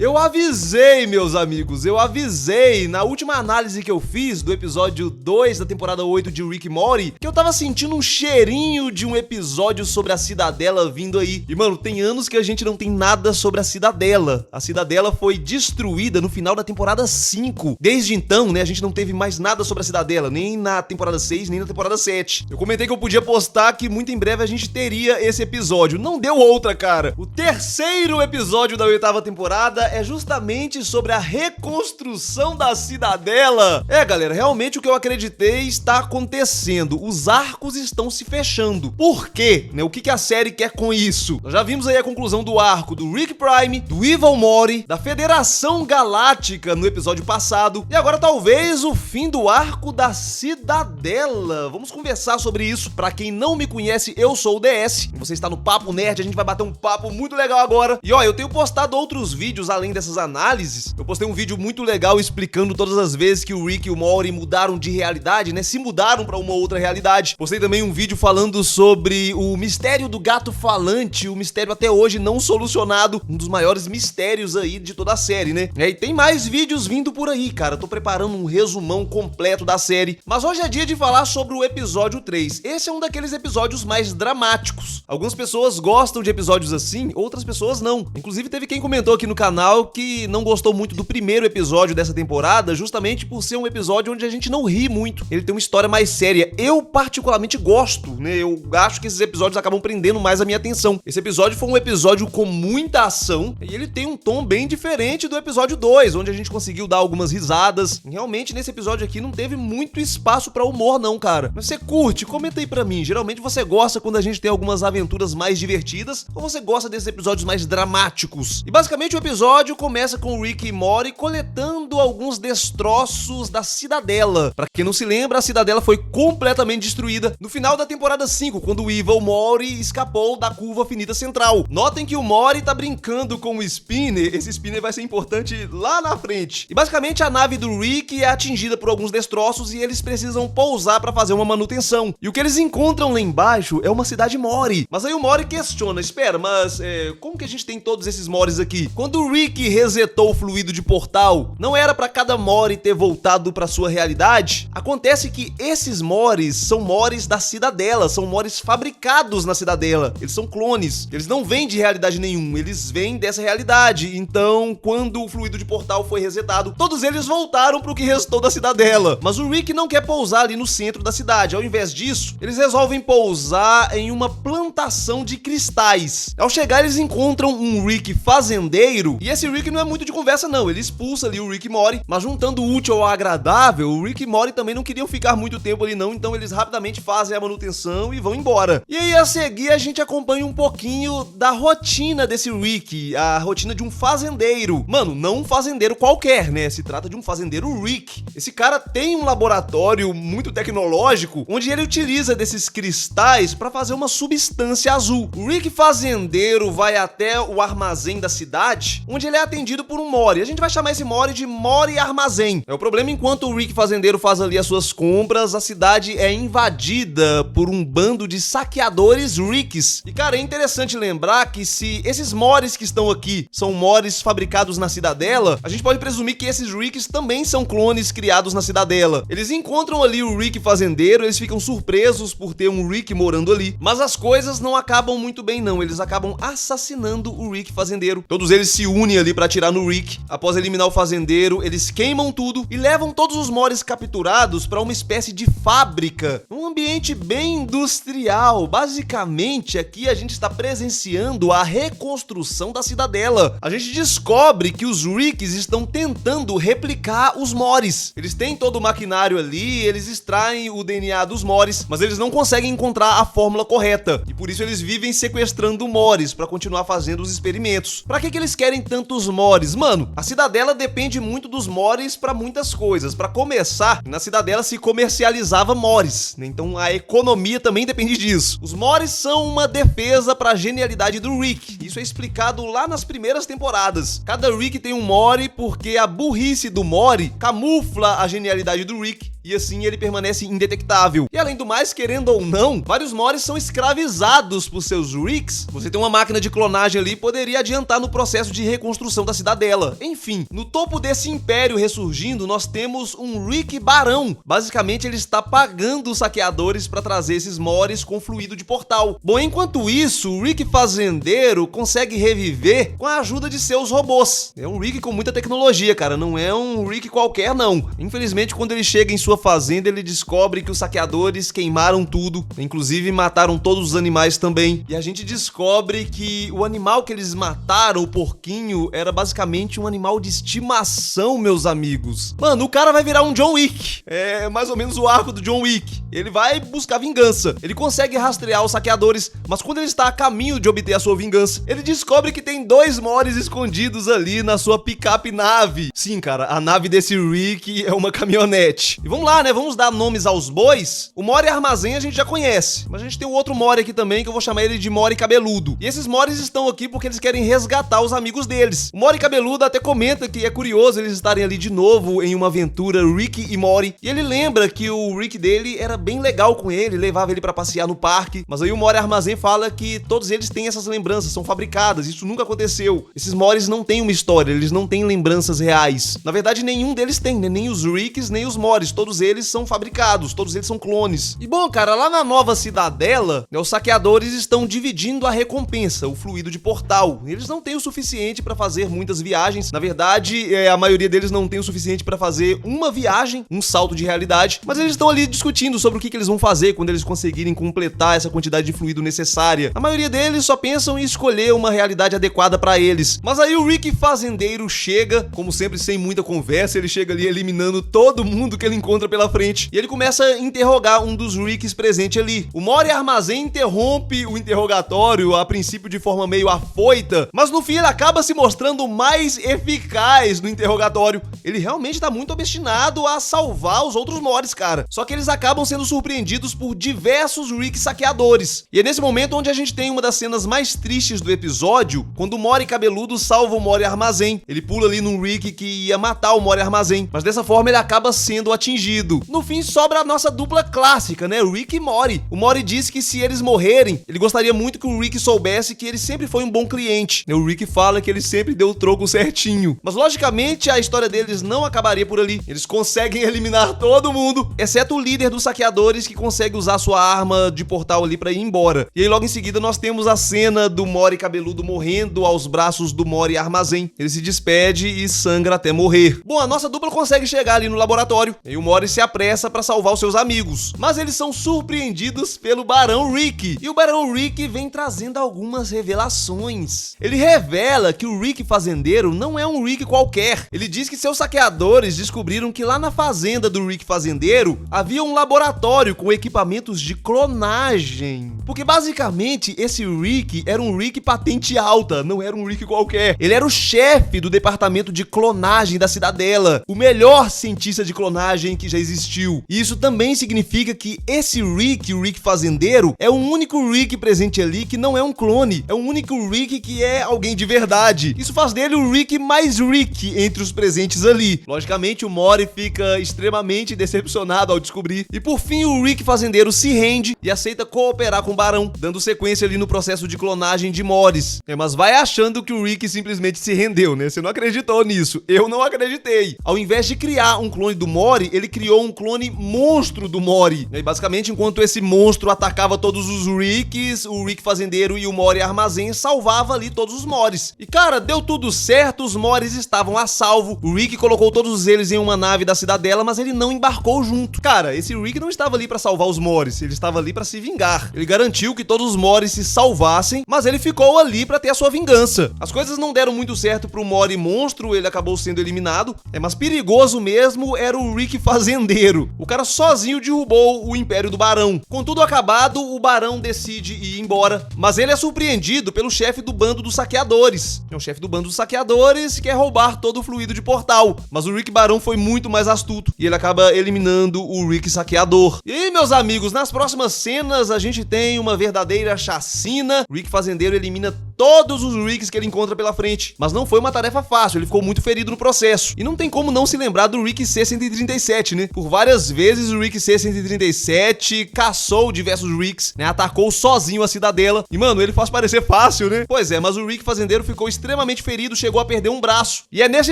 Eu avisei, meus amigos, eu avisei na última análise que eu fiz do episódio 2 da temporada 8 de Rick e Morty que eu tava sentindo um cheirinho de um episódio sobre a Cidadela vindo aí. E mano, tem anos que a gente não tem nada sobre a Cidadela. A Cidadela foi destruída no final da temporada 5. Desde então, né, a gente não teve mais nada sobre a Cidadela, nem na temporada 6, nem na temporada 7. Eu comentei que eu podia postar que muito em breve a gente teria esse episódio. Não deu outra, cara. O terceiro episódio da 8ª temporada é justamente sobre a reconstrução da Cidadela. Galera, realmente o que eu acreditei está acontecendo. Os arcos estão se fechando. Por quê? O que a série quer com isso? Nós já vimos aí a conclusão do arco do Rick Prime, do Evil Morty, da Federação Galáctica no episódio passado, e agora talvez o fim do arco da Cidadela. Vamos conversar sobre isso. Pra quem não me conhece, eu sou o DS, você está no Papo Nerd, a gente vai bater um papo muito legal agora. E ó, eu tenho postado outros vídeos além dessas análises. Eu postei um vídeo muito legal explicando todas as vezes que o Rick e o Morty mudaram de realidade, né? Se mudaram pra uma outra realidade. Postei também um vídeo falando sobre o mistério do gato falante, o mistério até hoje não solucionado, um dos maiores mistérios aí de toda a série, né? E tem mais vídeos vindo por aí, cara. Tô preparando um resumão completo da série. Mas hoje é dia de falar sobre o episódio 3. Esse é um daqueles episódios mais dramáticos. Algumas pessoas gostam de episódios assim, outras pessoas não. Inclusive teve quem comentou aqui no canal que não gostou muito do primeiro episódio dessa temporada, justamente por ser um episódio onde a gente não ri muito. Ele tem uma história mais séria. Eu particularmente gosto, né? Eu acho que esses episódios acabam prendendo mais a minha atenção. Esse episódio foi um episódio com muita ação e ele tem um tom bem diferente do episódio 2, onde a gente conseguiu dar algumas risadas. Realmente nesse episódio aqui não teve muito espaço pra humor não, cara. Mas você curte? Comenta aí pra mim. Geralmente você gosta quando a gente tem algumas aventuras mais divertidas ou você gosta desses episódios mais dramáticos? E basicamente o episódio começa com o Rick e Morty coletando alguns destroços da Cidadela. Pra quem não se lembra, a Cidadela foi completamente destruída no final da temporada 5, quando o Evil Morty escapou da curva finita central. Notem que o Morty tá brincando com o Spinner. Esse Spinner vai ser importante lá na frente. E basicamente a nave do Rick é atingida por alguns destroços e eles precisam pousar pra fazer uma manutenção. E o que eles encontram lá embaixo é uma cidade Morty. Mas aí o Morty questiona, espera, mas como que a gente tem todos esses Mortys aqui? Quando o Rick resetou o fluido de portal, não era pra cada Morty ter voltado pra sua realidade? Acontece que esses Mortys são Mortys da Cidadela, são Mortys fabricados na Cidadela. Eles são clones, eles não vêm de realidade nenhuma, eles vêm dessa realidade. Então, quando o fluido de portal foi resetado, todos eles voltaram pro que restou da Cidadela. Mas o Rick não quer pousar ali no centro da cidade. Ao invés disso, eles resolvem pousar em uma plantação de cristais. Ao chegar, eles encontram um Rick fazendeiro, e esse Rick não é muito de conversa não, ele expulsa ali o Rick e Morty, mas juntando o útil ao agradável, o Rick e Morty também não queriam ficar muito tempo ali não, então eles rapidamente fazem a manutenção e vão embora. E aí a seguir a gente acompanha um pouquinho da rotina desse Rick, a rotina de um fazendeiro. Mano, não um fazendeiro qualquer, né? Se trata de um fazendeiro Rick. Esse cara tem um laboratório muito tecnológico, onde ele utiliza desses cristais para fazer uma substância azul. O Rick fazendeiro vai até o armazém da cidade, onde ele é atendido por um Morty. A gente vai chamar esse Morty de Morty Armazém. O problema, enquanto o Rick fazendeiro faz ali as suas compras, a cidade é invadida por um bando de saqueadores Ricks. E cara, é interessante lembrar que se esses Mortys que estão aqui são Mortys fabricados na Cidadela, a gente pode presumir que esses Ricks também são clones criados na Cidadela. Eles encontram ali o Rick fazendeiro, eles ficam surpresos por ter um Rick morando ali, mas as coisas não acabam muito bem não, eles acabam assassinando o Rick fazendeiro. Todos eles se unem ali pra atirar no Rick. Após eliminar o fazendeiro, eles queimam tudo e levam todos os Mortys capturados pra uma espécie de fábrica, um ambiente bem industrial. Basicamente, aqui a gente está presenciando a reconstrução da Cidadela. A gente descobre que os Ricks estão tentando replicar os Mortys. Eles têm todo o maquinário ali, eles extraem o DNA dos Mortys, mas eles não conseguem encontrar a fórmula correta. E por isso eles vivem sequestrando Mortys pra continuar fazendo os experimentos. Pra que eles querem tantos Mortys? Mano, a Cidadela depende muito dos Mortys pra muitas coisas. Pra começar, na Cidadela se comercializava Mortys, né? Então a economia também depende disso. Os Mortys são uma defesa pra genialidade do Rick. Isso é explicado lá nas primeiras temporadas. Cada Rick tem um Morty porque a burrice do Morty camufla a genialidade do Rick. e assim ele permanece indetectável. E além do mais, querendo ou não, vários Moris são escravizados por seus Ricks. Você tem uma máquina de clonagem ali, poderia adiantar no processo de reconstrução da cidadela. Enfim, no topo desse império ressurgindo, nós temos um Rick Barão. Basicamente, ele está pagando os saqueadores para trazer esses Moris com fluido de portal. Bom, enquanto isso, o Rick Fazendeiro consegue reviver com a ajuda de seus robôs. É um Rick com muita tecnologia, cara, não é um Rick qualquer, não. Infelizmente, quando ele chega em sua fazenda, ele descobre que os saqueadores queimaram tudo, inclusive mataram todos os animais também. E a gente descobre que o animal que eles mataram, o porquinho, era basicamente um animal de estimação, meus amigos. Mano, o cara vai virar um John Wick. É mais ou menos o arco do John Wick. Ele vai buscar vingança. Ele consegue rastrear os saqueadores, mas quando ele está a caminho de obter a sua vingança, ele descobre que tem 2 Moris escondidos ali na sua picape nave. Sim, cara, a nave desse Rick é uma caminhonete. E vamos lá, né? Vamos dar nomes aos bois. O Mori Armazém a gente já conhece, mas a gente tem um outro Mori aqui também que eu vou chamar ele de Mori Cabeludo. E esses Moris estão aqui porque eles querem resgatar os amigos deles. O Mori Cabeludo até comenta que é curioso eles estarem ali de novo em uma aventura Rick e Mori. E ele lembra que o Rick dele era bem legal com ele, levava ele pra passear no parque. Mas aí o Mori Armazém fala que todos eles têm essas lembranças, são fabricadas, isso nunca aconteceu. Esses Moris não têm uma história, eles não têm lembranças reais. Na verdade, nenhum deles tem, né? Nem os Ricks, nem os Moris. Todos eles são fabricados, todos eles são clones. E bom, cara, lá na nova cidadela, né, os saqueadores estão dividindo a recompensa, o fluido de portal. Eles não têm o suficiente pra fazer muitas viagens. Na verdade, a maioria deles não tem o suficiente pra fazer uma viagem, um salto de realidade. Mas eles estão ali discutindo sobre o que eles vão fazer quando eles conseguirem completar essa quantidade de fluido necessária. A maioria deles só pensam em escolher uma realidade adequada pra eles. Mas aí o Rick Fazendeiro chega, como sempre, sem muita conversa, ele chega ali eliminando todo mundo que ele encontra pela frente. E ele começa a interrogar um dos Ricks presente ali. O Mori Armazém interrompe o interrogatório, a princípio de forma meio afoita, mas no fim ele acaba se mostrando mais eficaz no interrogatório. Ele realmente tá muito obstinado a salvar os outros Moris, cara. Só que eles acabam sendo surpreendidos por diversos Rick saqueadores. E é nesse momento onde a gente tem uma das cenas mais tristes do episódio, quando o Mori Cabeludo salva o Mori Armazém. Ele pula ali num Rick que ia matar o Mori Armazém, mas dessa forma ele acaba sendo atingido. No fim sobra a nossa dupla clássica, né? Rick e Mori. O Mori disse que se eles morrerem, ele gostaria muito que o Rick soubesse que ele sempre foi um bom cliente. O Rick fala que ele sempre deu o troco certinho. Mas logicamente a história deles não acabaria por ali. Eles conseguem eliminar todo mundo, exceto o líder dos saqueadores, que consegue usar sua arma de portal ali pra ir embora. E aí logo em seguida nós temos a cena do Mori Cabeludo morrendo aos braços do Mori Armazém. Ele se despede e sangra até morrer. Bom, a nossa dupla consegue chegar ali no laboratório e o Mori se apressa pra salvar os seus amigos. Mas eles são surpreendidos pelo Barão Rick. E o Barão Rick vem trazendo algumas revelações. Ele revela que o Rick Fazendeiro não é um Rick qualquer. Ele diz que seus saqueadores descobriram que lá na fazenda do Rick Fazendeiro havia um laboratório com equipamentos de clonagem. Porque basicamente esse Rick era um Rick patente alta, não era um Rick qualquer. Ele era o chefe do departamento de clonagem da cidadela, o melhor cientista de clonagem que já existiu. E isso também significa que esse Rick, o Rick Fazendeiro, é o único Rick presente ali que não é um clone, é o único Rick que é alguém de verdade. Isso faz dele o Rick mais Rick entre os presentes ali. Logicamente o Mori fica extremamente decepcionado ao descobrir. E por fim o Rick Fazendeiro se rende e aceita cooperar com o Barão, dando sequência ali no processo de clonagem de Moris. Mas vai achando que o Rick simplesmente se rendeu, né? Você não acreditou nisso. Eu não acreditei. Ao invés de criar um clone do Mori, ele criou um clone monstro do Mori. E basicamente, enquanto esse monstro atacava todos os Ricks, o Rick Fazendeiro e o Mori Armazém salvava ali todos os Moris. E cara, deu tudo certo, os Moris estavam a salvo. O Rick colocou todos eles em uma nave da cidadela, mas ele não embarcou junto. Cara, esse Rick não estava ali pra salvar os Moris, ele estava ali pra se vingar. Ele garantiu que todos os Moris se salvassem, mas ele ficou ali pra ter a sua vingança. As coisas não deram muito certo pro Mori monstro, ele acabou sendo eliminado. Mas perigoso mesmo era o Rick Fazendeiro. O cara sozinho derrubou o Império do Barão. Com tudo acabado, o Barão decide ir embora, mas ele é surpreendido pelo chefe do bando dos saqueadores. O chefe do bando dos saqueadores quer roubar todo o fluido de portal, mas o Rick Barão foi muito mais astuto e ele acaba eliminando o Rick saqueador. E aí, meus amigos, nas próximas cenas a gente tem uma verdadeira chacina. Rick Fazendeiro elimina todos os Ricks que ele encontra pela frente. Mas não foi uma tarefa fácil, ele ficou muito ferido no processo. E não tem como não se lembrar do Rick C-137, né? Por várias vezes o Rick C-137 caçou diversos Ricks, né? Atacou sozinho a cidadela. E, mano, ele faz parecer fácil, né? Pois é, mas o Rick fazendeiro ficou extremamente ferido, chegou a perder um braço. E é nesse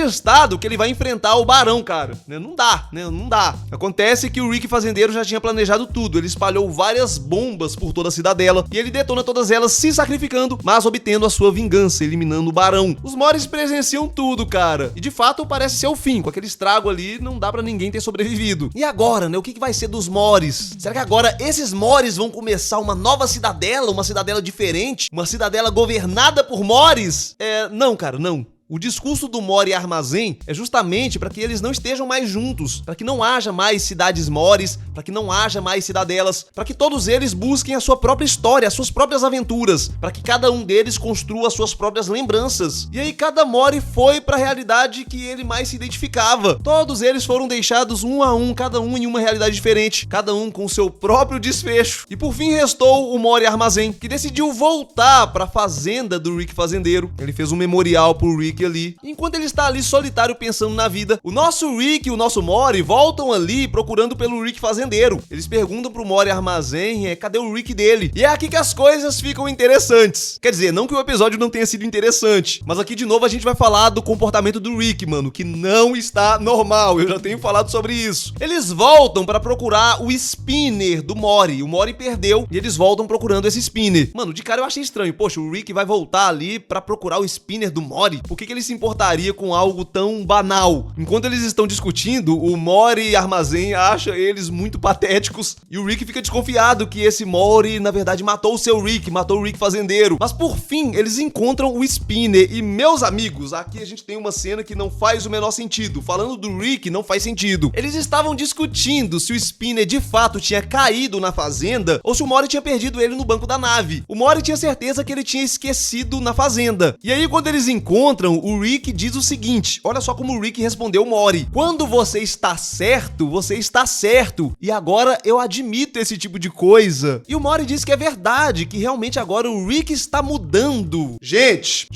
estado que ele vai enfrentar o Barão, cara. Né? Não dá, né? Não dá. Acontece que o Rick fazendeiro já tinha planejado tudo. Ele espalhou várias bombas por toda a cidadela e ele detona todas elas se sacrificando, mas obtendo a sua vingança, eliminando o Barão. Os Morris presenciam tudo, cara. E de fato parece ser o fim. Com aquele estrago ali, não dá pra ninguém ter sobrevivido. E agora, né? O que vai ser dos Morris? Será que agora esses Morris vão começar uma nova cidadela? Uma cidadela diferente? Uma cidadela governada por Morris? Não, cara, não. O discurso do Mori Armazém é justamente para que eles não estejam mais juntos, para que não haja mais cidades Moris, para que não haja mais cidadelas, para que todos eles busquem a sua própria história, as suas próprias aventuras, para que cada um deles construa as suas próprias lembranças. E aí cada Mori foi para a realidade que ele mais se identificava. Todos eles foram deixados um a um, cada um em uma realidade diferente, cada um com seu próprio desfecho. E por fim restou o Mori Armazém, que decidiu voltar para a fazenda do Rick fazendeiro. Ele fez um memorial pro Rick ali. Enquanto ele está ali solitário pensando na vida, o nosso Rick e o nosso Mori voltam ali procurando pelo Rick fazendeiro. Eles perguntam pro Mori Armazém, cadê o Rick dele? E é aqui que as coisas ficam interessantes. Quer dizer, não que o episódio não tenha sido interessante, mas aqui de novo a gente vai falar do comportamento do Rick, mano, que não está normal. Eu já tenho falado sobre isso. Eles voltam para procurar o spinner do Mori. O Mori perdeu e eles voltam procurando esse spinner. Mano, de cara eu achei estranho. Poxa, o Rick vai voltar ali para procurar o spinner do Mori? Por que ele se importaria com algo tão banal? Enquanto eles estão discutindo, o Mori Armazém acha eles muito patéticos e o Rick fica desconfiado que esse Mori, na verdade, matou o seu Rick, matou o Rick fazendeiro. Mas por fim, eles encontram o spinner e, meus amigos, aqui a gente tem uma cena que não faz o menor sentido. Falando do Rick, não faz sentido. Eles estavam discutindo se o spinner de fato tinha caído na fazenda ou se o Mori tinha perdido ele no banco da nave. O Mori tinha certeza que ele tinha esquecido na fazenda. E aí, quando eles encontram, o Rick diz o seguinte, olha só como o Rick respondeu o Mori: quando você está certo, você está certo. E agora eu admito esse tipo de coisa. E o Mori diz que é verdade, que realmente agora o Rick está mudando. Gente,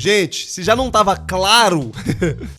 se já não estava claro,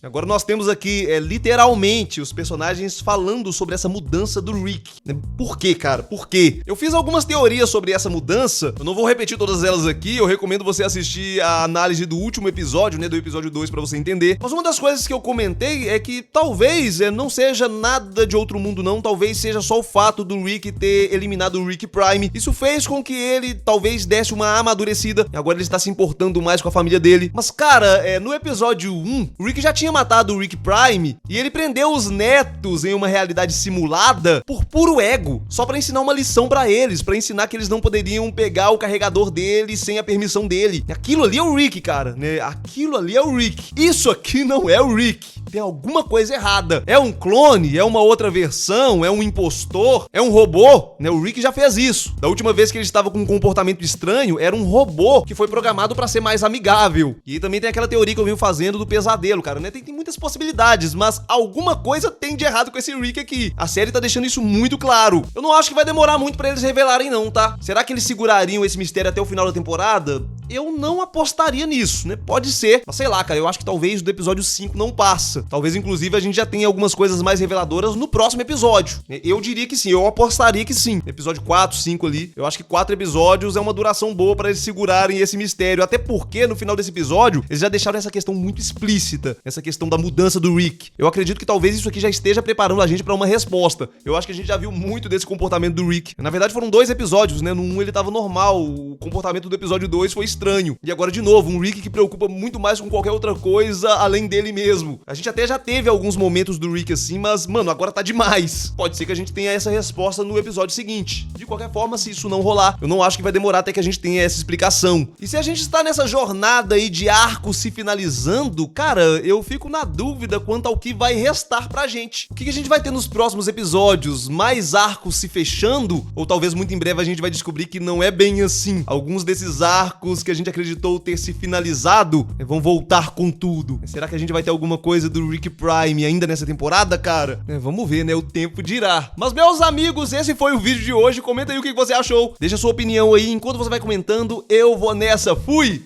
agora nós temos aqui, literalmente, os personagens falando sobre essa mudança do Rick. Por quê, cara? Por quê? Eu fiz algumas teorias sobre essa mudança, eu não vou repetir todas elas aqui, eu recomendo você assistir a análise do último episódio, né, do episódio 2 pra você entender. Mas uma das coisas que eu comentei é que talvez não seja nada de outro mundo não, talvez seja só o fato do Rick ter eliminado o Rick Prime. Isso fez com que ele talvez desse uma amadurecida e agora ele está se importando mais com a família dele. Mas cara, no episódio 1, o Rick já tinha matado o Rick Prime e ele prendeu os netos em uma realidade simulada por puro ego, só pra ensinar uma lição pra eles, pra ensinar que eles não poderiam pegar o carregador dele sem a permissão dele. Aquilo ali é o Rick, cara, né? Aquilo ali é o Rick. Isso aqui não é o Rick. Tem alguma coisa errada. É um clone? É uma outra versão? É um impostor? É um robô? Né? O Rick já fez isso. Da última vez que ele estava com um comportamento estranho, era um robô que foi programado pra ser mais amigável. E também tem aquela teoria que eu venho fazendo do pesadelo, cara, né? Tem muitas possibilidades, mas alguma coisa tem de errado com esse Rick aqui. A série tá deixando isso muito claro. Eu não acho que vai demorar muito pra eles revelarem não, tá? Será que eles segurariam esse mistério até o final da temporada? Eu não apostaria nisso, né? Pode ser, mas sei lá, cara, eu acho que talvez do episódio 5 não passa. Talvez, inclusive, a gente já tenha algumas coisas mais reveladoras no próximo episódio. Eu diria que sim, eu apostaria que sim. Episódio 4, 5 ali, eu acho que 4 episódios é uma duração boa pra eles segurarem esse mistério, até porque no final desse episódio, eles já deixaram essa questão muito explícita, essa questão da mudança do Rick. Eu acredito que talvez isso aqui já esteja preparando a gente pra uma resposta. Eu acho que a gente já viu muito desse comportamento do Rick. Na verdade, foram 2 episódios, né? No 1 ele tava normal, o comportamento do episódio 2 foi estranho. E agora, de novo, um Rick que preocupa muito mais com qualquer outra coisa além dele mesmo. A gente até já teve alguns momentos do Rick assim, mas, mano, agora tá demais. Pode ser que a gente tenha essa resposta no episódio seguinte. De qualquer forma, se isso não rolar, eu não acho que vai demorar até que a gente tenha essa explicação. E se a gente está nessa jornada aí de arco se finalizando, cara, eu fico na dúvida quanto ao que vai restar pra gente. O que a gente vai ter nos próximos episódios? Mais arcos se fechando? Ou talvez muito em breve a gente vai descobrir que não é bem assim. Alguns desses arcos que a gente acreditou ter se finalizado vão voltar com tudo. Será que a gente vai ter alguma coisa do Rick Prime ainda nessa temporada, cara? Vamos ver, né? O tempo dirá. Mas, meus amigos, esse foi o vídeo de hoje. Comenta aí o que você achou. Deixa sua opinião aí. Enquanto você vai comentando, eu vou nessa. Fui!